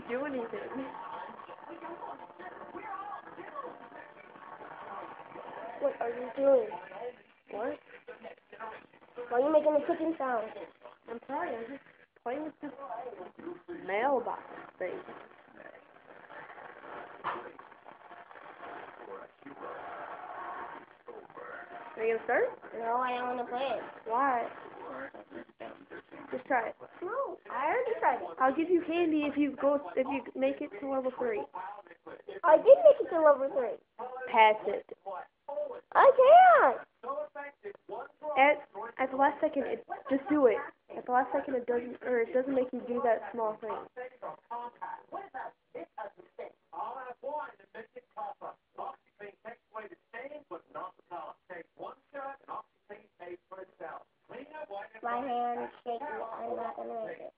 do anything. What are you doing? What? Why are you making a clicking sound? I'm sorry, I'm just playing with this mailbox thing. Are you gonna start? No, I don't want to play it. Why? Just try it. No, I already tried it. I'll give you candy if you make it to level 3. I did make it to level 3. Pass it. I can't. At the last second, just do it. At the last second, it doesn't make you do that small thing. My hand is shaking. I'm not gonna make it.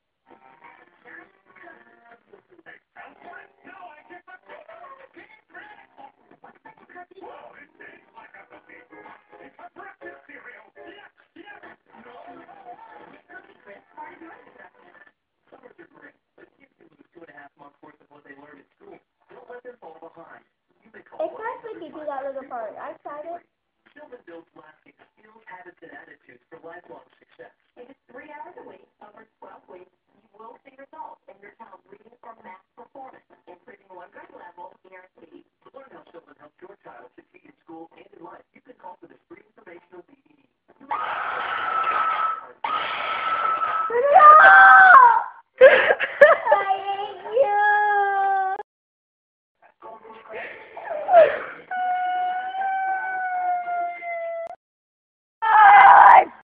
It's not like you do that little part. I tried it.